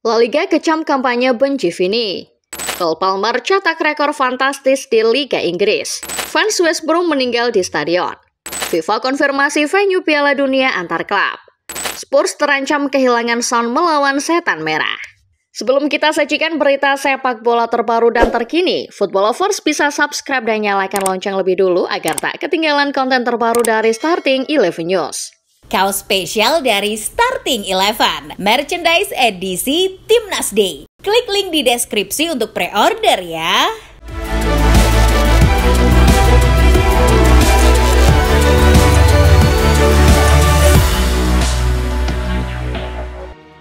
La Liga kecam kampanye benci Vini. Cole Palmer cetak rekor fantastis di Liga Inggris. Fans West Brom meninggal di stadion. FIFA konfirmasi venue Piala Dunia antar klub. Spurs terancam kehilangan Son melawan setan merah. Sebelum kita sajikan berita sepak bola terbaru dan terkini, Football Lovers bisa subscribe dan nyalakan lonceng lebih dulu agar tak ketinggalan konten terbaru dari Starting 11 News. Kaos spesial dari Starting 11, merchandise edisi Timnas Day. Klik link di deskripsi untuk pre-order ya.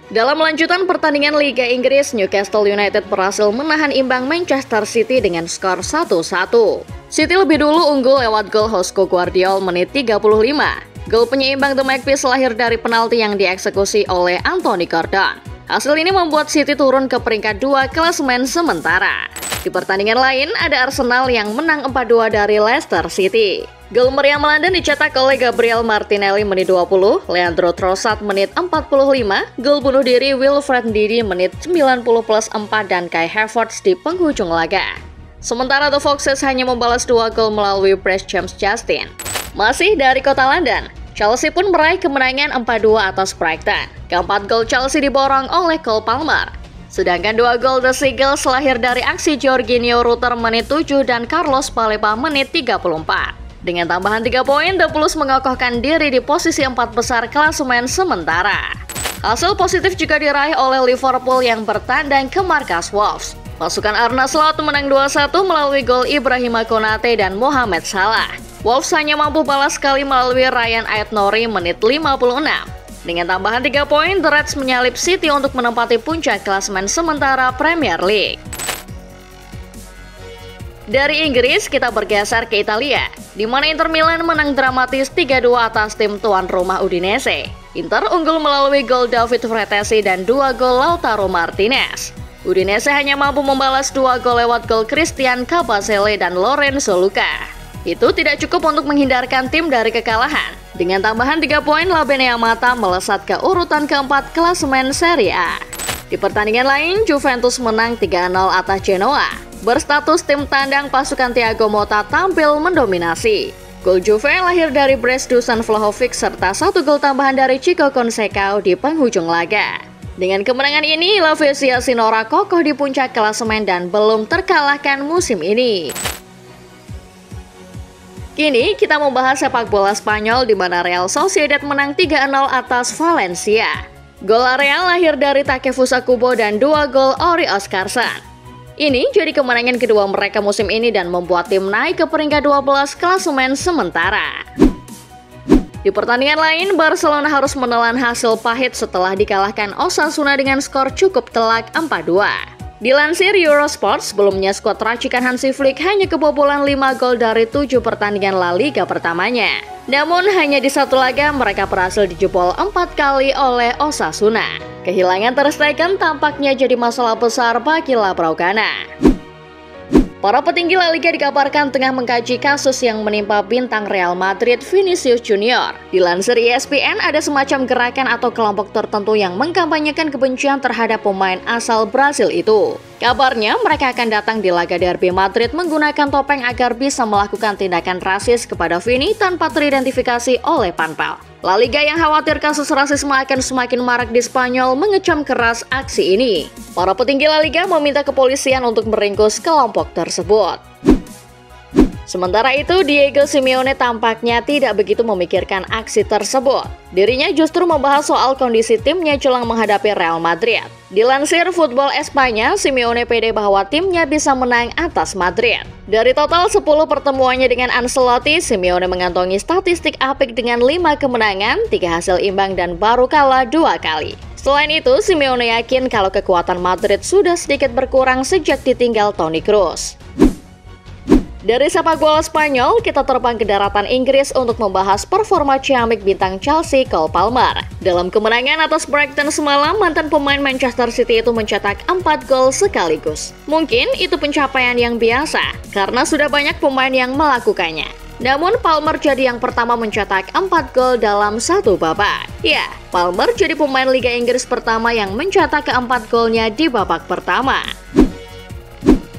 Dalam lanjutan pertandingan Liga Inggris, Newcastle United berhasil menahan imbang Manchester City dengan skor 1-1. City lebih dulu unggul lewat gol Josko Gvardiol menit 35. Gol penyeimbang The Magpies lahir dari penalti yang dieksekusi oleh Anthony Gordon. Hasil ini membuat City turun ke peringkat 2 klasemen sementara. Di pertandingan lain, ada Arsenal yang menang 4-2 dari Leicester City. Gol meriam London dicetak oleh Gabriel Martinelli menit 20, Leandro Trossard menit 45, gol bunuh diri Wilfred Ndidi menit 90+4 dan Kai Havertz di penghujung laga. Sementara The Foxes hanya membalas 2 gol melalui Reece James Justin. Masih dari kota London, Chelsea pun meraih kemenangan 4-2 atas Brighton. Keempat gol Chelsea diborong oleh Cole Palmer. Sedangkan 2 gol The Seagulls lahir dari aksi Jorginho Rutter menit 7 dan Carlos Baleba menit 34. Dengan tambahan 3 poin, The Blues mengokohkan diri di posisi 4 besar klasemen sementara. Hasil positif juga diraih oleh Liverpool yang bertandang ke markas Wolves. Pasukan Arne Slot menang 2-1 melalui gol Ibrahima Konate dan Mohamed Salah. Wolves hanya mampu balas sekali melalui Ryan Ait-Nouri menit 56. Dengan tambahan 3 poin, The Reds menyalip City untuk menempati puncak klasemen sementara Premier League. Dari Inggris, kita bergeser ke Italia, di mana Inter Milan menang dramatis 3-2 atas tim tuan rumah Udinese. Inter unggul melalui gol David Fratesi dan 2 gol Lautaro Martinez. Udinese hanya mampu membalas 2 gol lewat gol Christian Kabasele dan Lorenzo Luca. Itu tidak cukup untuk menghindarkan tim dari kekalahan. Dengan tambahan 3 poin, La Beneamata melesat ke urutan keempat klasemen Serie A. Di pertandingan lain, Juventus menang 3-0 atas Genoa. Berstatus tim tandang, pasukan Thiago Motta tampil mendominasi. Gol Juve lahir dari brace Dusan Vlahovic serta 1 gol tambahan dari Chico Conceição di penghujung laga. Dengan kemenangan ini, La Spezia Sinora kokoh di puncak klasemen dan belum terkalahkan musim ini. Kini kita membahas sepak bola Spanyol di mana Real Sociedad menang 3-0 atas Valencia. Gol Real lahir dari Takefusa Kubo dan 2 gol Ori Oskarsson. Ini jadi kemenangan kedua mereka musim ini dan membuat tim naik ke peringkat 12 klasemen sementara. Di pertandingan lain, Barcelona harus menelan hasil pahit setelah dikalahkan Osasuna dengan skor cukup telak 4-2. Dilansir Eurosport, sebelumnya skuad racikan Hansi Flick hanya kebobolan 5 gol dari 7 pertandingan La Liga pertamanya. Namun hanya di satu laga mereka berhasil dijebol 4 kali oleh Osasuna. Kehilangan Ter Stegen tampaknya jadi masalah besar bagi La Blaugrana. Para petinggi La Liga dikabarkan tengah mengkaji kasus yang menimpa bintang Real Madrid Vinicius Junior. Dilansir ESPN, ada semacam gerakan atau kelompok tertentu yang mengkampanyekan kebencian terhadap pemain asal Brasil itu. Kabarnya mereka akan datang di laga derby Madrid menggunakan topeng agar bisa melakukan tindakan rasis kepada Vini tanpa teridentifikasi oleh panpel. La Liga yang khawatir kasus rasisme akan semakin marak di Spanyol mengecam keras aksi ini. Para petinggi La Liga meminta kepolisian untuk meringkus kelompok tersebut. Sementara itu, Diego Simeone tampaknya tidak begitu memikirkan aksi tersebut. Dirinya justru membahas soal kondisi timnya jelang menghadapi Real Madrid. Dilansir Football Espanya, Simeone pede bahwa timnya bisa menang atas Madrid. Dari total 10 pertemuannya dengan Ancelotti, Simeone mengantongi statistik apik dengan 5 kemenangan, 3 hasil imbang dan baru kalah 2 kali. Selain itu, Simeone yakin kalau kekuatan Madrid sudah sedikit berkurang sejak ditinggal Toni Kroos. Dari sepak bola Spanyol, kita terbang ke daratan Inggris untuk membahas performa ciamik bintang Chelsea Cole Palmer. Dalam kemenangan atas Brighton semalam, mantan pemain Manchester City itu mencetak 4 gol sekaligus. Mungkin itu pencapaian yang biasa, karena sudah banyak pemain yang melakukannya. Namun Palmer jadi yang pertama mencetak 4 gol dalam satu babak. Ya, Palmer jadi pemain Liga Inggris pertama yang mencetak keempat golnya di babak pertama.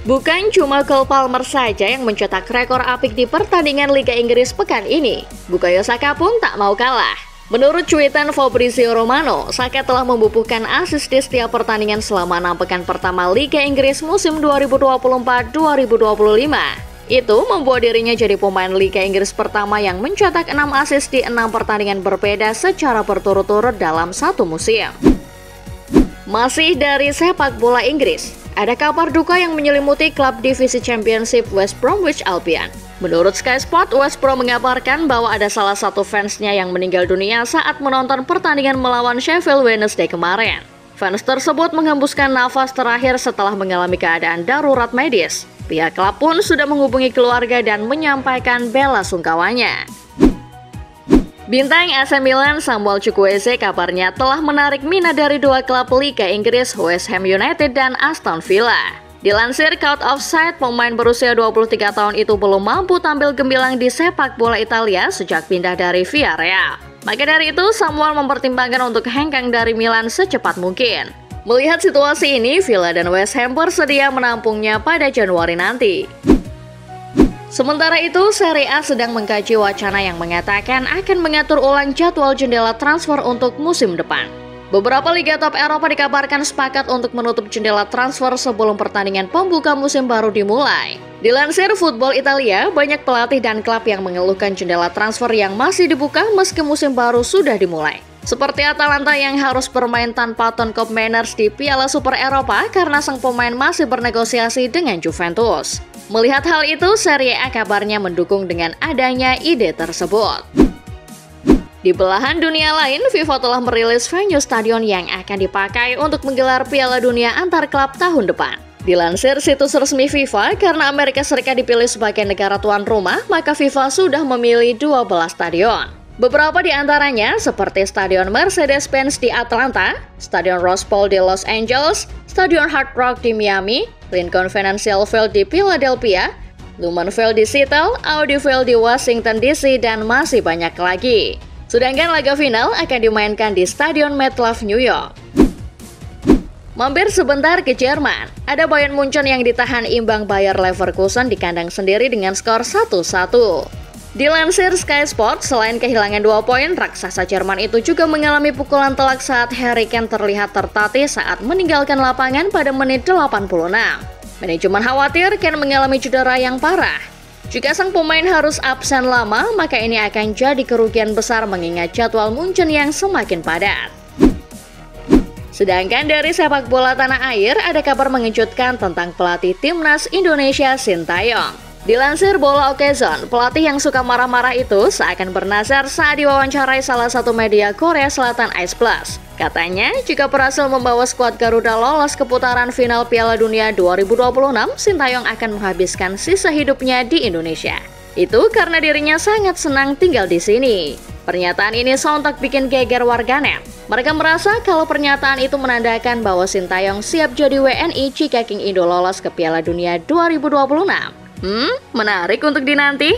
Bukan cuma Cole Palmer saja yang mencetak rekor apik di pertandingan Liga Inggris pekan ini. Bukayo Saka pun tak mau kalah. Menurut cuitan Fabrizio Romano, Saka telah membubuhkan asis di setiap pertandingan selama 6 pekan pertama Liga Inggris musim 2024-2025. Itu membuat dirinya jadi pemain Liga Inggris pertama yang mencetak 6 assist di 6 pertandingan berbeda secara berturut-turut dalam satu musim. Masih dari sepak bola Inggris, ada kabar duka yang menyelimuti klub divisi Championship West Bromwich Albion. Menurut Sky Sport, West Brom mengabarkan bahwa ada salah satu fansnya yang meninggal dunia saat menonton pertandingan melawan Sheffield Wednesday kemarin. Fans tersebut menghembuskan nafas terakhir setelah mengalami keadaan darurat medis. Pihak klub pun sudah menghubungi keluarga dan menyampaikan bela sungkawanya. Bintang AC Milan Samuel Chukwueze kabarnya telah menarik minat dari dua klub Liga Inggris, West Ham United dan Aston Villa. Dilansir Count Offside, pemain berusia 23 tahun itu belum mampu tampil gemilang di sepak bola Italia sejak pindah dari Villarreal. Maka dari itu, Samuel mempertimbangkan untuk hengkang dari Milan secepat mungkin. Melihat situasi ini, Villa dan West Ham bersedia menampungnya pada Januari nanti. Sementara itu, Serie A sedang mengkaji wacana yang mengatakan akan mengatur ulang jadwal jendela transfer untuk musim depan. Beberapa liga top Eropa dikabarkan sepakat untuk menutup jendela transfer sebelum pertandingan pembuka musim baru dimulai. Dilansir Football Italia, banyak pelatih dan klub yang mengeluhkan jendela transfer yang masih dibuka meski musim baru sudah dimulai. Seperti Atalanta yang harus bermain tanpa Ton Koopmeiners di Piala Super Eropa karena sang pemain masih bernegosiasi dengan Juventus. Melihat hal itu, Serie A kabarnya mendukung dengan adanya ide tersebut. Di belahan dunia lain, FIFA telah merilis venue stadion yang akan dipakai untuk menggelar Piala Dunia antar klub tahun depan. Dilansir situs resmi FIFA, karena Amerika Serikat dipilih sebagai negara tuan rumah, maka FIFA sudah memilih 12 stadion. Beberapa di antaranya seperti Stadion Mercedes-Benz di Atlanta, Stadion Rose Bowl di Los Angeles, Stadion Hard Rock di Miami, Lincoln Financial Field di Philadelphia, Lumen Field di Seattle, Audi Field di Washington DC, dan masih banyak lagi. Sedangkan laga final akan dimainkan di Stadion MetLife New York. Mampir sebentar ke Jerman, ada Bayern Munchen yang ditahan imbang Bayer Leverkusen di kandang sendiri dengan skor 1-1. Dilansir Sky Sport, selain kehilangan 2 poin, raksasa Jerman itu juga mengalami pukulan telak saat Harry Kane terlihat tertatih saat meninggalkan lapangan pada menit 86. Manajemen khawatir Kane mengalami cedera yang parah. Jika sang pemain harus absen lama, maka ini akan jadi kerugian besar mengingat jadwal Munchen yang semakin padat. Sedangkan dari sepak bola tanah air, ada kabar mengejutkan tentang pelatih timnas Indonesia Sintayong. Dilansir Bola Occasion, pelatih yang suka marah-marah itu seakan bernazar saat diwawancarai salah satu media Korea Selatan Ice Plus. Katanya, jika berhasil membawa skuad Garuda lolos ke putaran final Piala Dunia 2026, Sintayong akan menghabiskan sisa hidupnya di Indonesia. Itu karena dirinya sangat senang tinggal di sini. Pernyataan ini sontak bikin geger warganet. Mereka merasa kalau pernyataan itu menandakan bahwa Sintayong siap jadi WNI jika King Indo lolos ke Piala Dunia 2026. Menarik untuk dinanti.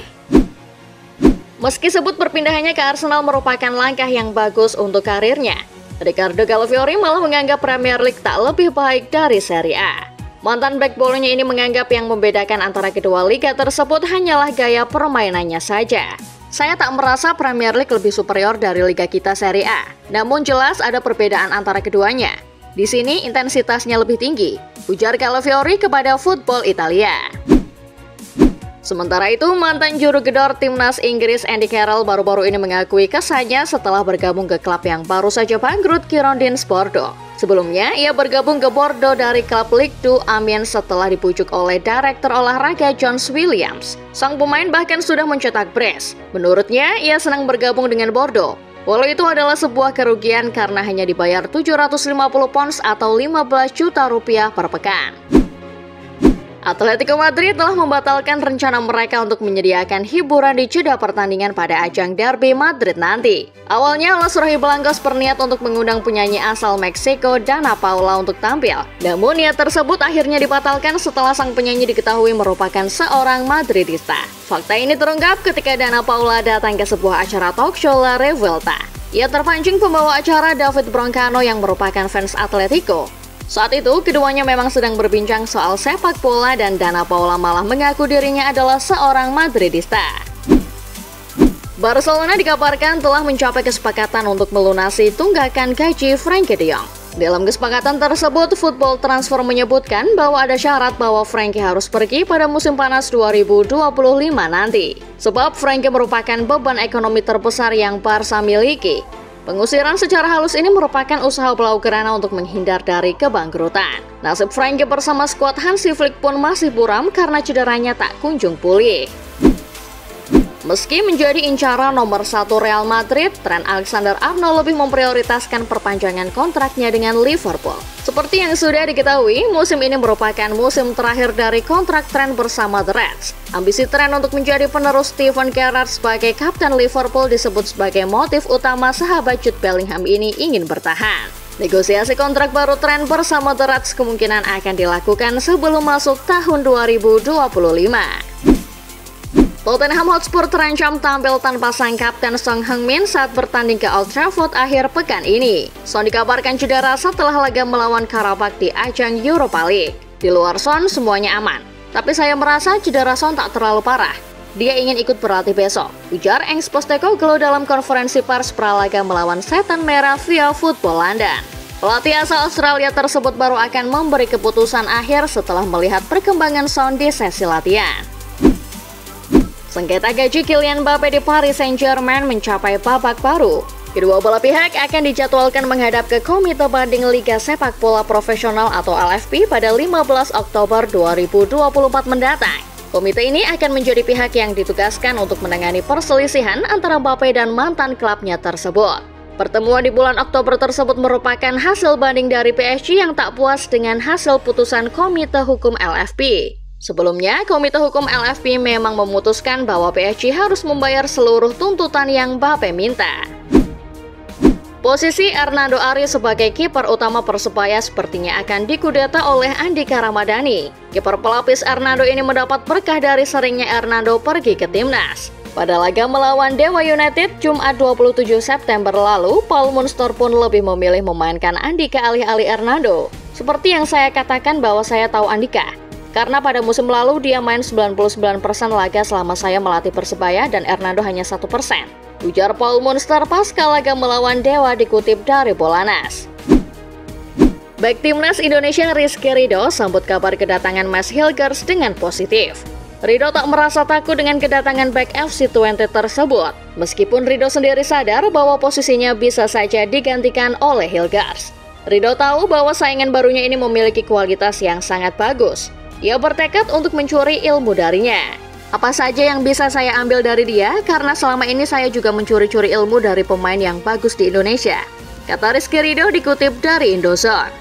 Meski sebut perpindahannya ke Arsenal merupakan langkah yang bagus untuk karirnya, Riccardo Calafiori malah menganggap Premier League tak lebih baik dari Serie A. Mantan back bowlernya ini menganggap yang membedakan antara kedua liga tersebut hanyalah gaya permainannya saja. Saya tak merasa Premier League lebih superior dari liga kita Serie A, namun jelas ada perbedaan antara keduanya. Di sini intensitasnya lebih tinggi, ujar Calafiori kepada Football Italia. Sementara itu, mantan juru gedor timnas Inggris Andy Carroll baru-baru ini mengakui kesannya setelah bergabung ke klub yang baru saja bangkrut, Girondins Bordeaux. Sebelumnya, ia bergabung ke Bordeaux dari klub Ligue 2 Amiens setelah dipujuk oleh direktur olahraga John Williams. Sang pemain bahkan sudah mencetak brace. Menurutnya, ia senang bergabung dengan Bordeaux. Walau itu adalah sebuah kerugian karena hanya dibayar 750 pounds atau 15 juta rupiah per pekan. Atletico Madrid telah membatalkan rencana mereka untuk menyediakan hiburan di jeda pertandingan pada ajang Derby Madrid nanti. Awalnya, Los Rojiblancos berniat untuk mengundang penyanyi asal Meksiko Dana Paula untuk tampil. Namun niat tersebut akhirnya dibatalkan setelah sang penyanyi diketahui merupakan seorang Madridista. Fakta ini terungkap ketika Dana Paula datang ke sebuah acara talk show La Revuelta. Ia terpancing pembawa acara David Broncano yang merupakan fans Atletico. Saat itu, keduanya memang sedang berbincang soal sepak bola dan Dana Paula malah mengaku dirinya adalah seorang Madridista. Barcelona dikabarkan telah mencapai kesepakatan untuk melunasi tunggakan gaji Frenkie de Jong. Dalam kesepakatan tersebut, Football Transfer menyebutkan bahwa ada syarat bahwa Frenkie harus pergi pada musim panas 2025 nanti. Sebab Frenkie merupakan beban ekonomi terbesar yang Barca miliki. Pengusiran secara halus ini merupakan usaha Blaugrana untuk menghindar dari kebangkrutan. Nasib Frenkie bersama skuad Hansi Flick pun masih buram karena cederanya tak kunjung pulih. Meski menjadi incaran nomor 1 Real Madrid, Trent Alexander-Arnold lebih memprioritaskan perpanjangan kontraknya dengan Liverpool. Seperti yang sudah diketahui, musim ini merupakan musim terakhir dari kontrak Trent bersama The Reds. Ambisi Trent untuk menjadi penerus Steven Gerrard sebagai kapten Liverpool disebut sebagai motif utama sahabat Jude Bellingham ini ingin bertahan. Negosiasi kontrak baru Trent bersama The Reds kemungkinan akan dilakukan sebelum masuk tahun 2025. Tottenham Hotspur terancam tampil tanpa sang kapten Son Heung-min saat bertanding ke Old Trafford akhir pekan ini. Son dikabarkan cedera setelah laga melawan Karabakh di ajang Europa League. Di luar Son, semuanya aman. Tapi saya merasa cedera Son tak terlalu parah. Dia ingin ikut berlatih besok, ujar Ange Postecoglou dalam konferensi pers pralaga melawan Setan Merah via Football London. Pelatih asal Australia tersebut baru akan memberi keputusan akhir setelah melihat perkembangan Son di sesi latihan. Sengketa gaji Kylian Mbappe di Paris Saint-Germain mencapai babak baru. Kedua belah pihak akan dijadwalkan menghadap ke Komite Banding Liga Sepak Bola Profesional atau LFP pada 15 Oktober 2024 mendatang. Komite ini akan menjadi pihak yang ditugaskan untuk menangani perselisihan antara Mbappe dan mantan klubnya tersebut. Pertemuan di bulan Oktober tersebut merupakan hasil banding dari PSG yang tak puas dengan hasil putusan Komite Hukum LFP. Sebelumnya, Komite Hukum LFP memang memutuskan bahwa PSG harus membayar seluruh tuntutan yang Mbappe minta. Posisi Hernando Ari sebagai kiper utama Persebaya sepertinya akan dikudeta oleh Andika Ramadhani. Kiper pelapis Hernando ini mendapat berkah dari seringnya Hernando pergi ke timnas. Pada laga melawan Dewa United Jumat 27 September lalu, Paul Munster pun lebih memilih memainkan Andika alih-alih Hernando. Seperti yang saya katakan bahwa saya tahu Andika. Karena pada musim lalu dia main 99% laga selama saya melatih Persebaya dan Hernando hanya 1%. Ujar Paul Munster pasca laga melawan Dewa dikutip dari Bolanas. Back Timnas Indonesia Rizky Ridho sambut kabar kedatangan Mads Hilgers dengan positif. Ridho tak merasa takut dengan kedatangan back FC20 tersebut. Meskipun Ridho sendiri sadar bahwa posisinya bisa saja digantikan oleh Hilgers. Ridho tahu bahwa saingan barunya ini memiliki kualitas yang sangat bagus. Ia bertekad untuk mencuri ilmu darinya. Apa saja yang bisa saya ambil dari dia, karena selama ini saya juga mencuri-curi ilmu dari pemain yang bagus di Indonesia, kata Rizky Ridho dikutip dari Indozone.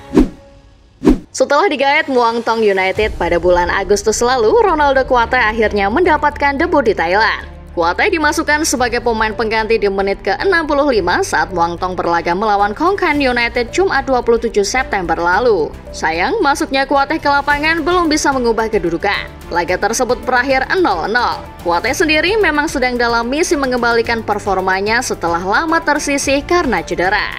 Setelah digait Muangthong United pada bulan Agustus lalu, Ronaldo Kuate akhirnya mendapatkan debut di Thailand. Kuate dimasukkan sebagai pemain pengganti di menit ke-65 saat Muangthong berlaga melawan Kongkan United Jumat 27 September lalu. Sayang, masuknya Kuate ke lapangan belum bisa mengubah kedudukan. Laga tersebut berakhir 0-0. Kuate sendiri memang sedang dalam misi mengembalikan performanya setelah lama tersisih karena cedera.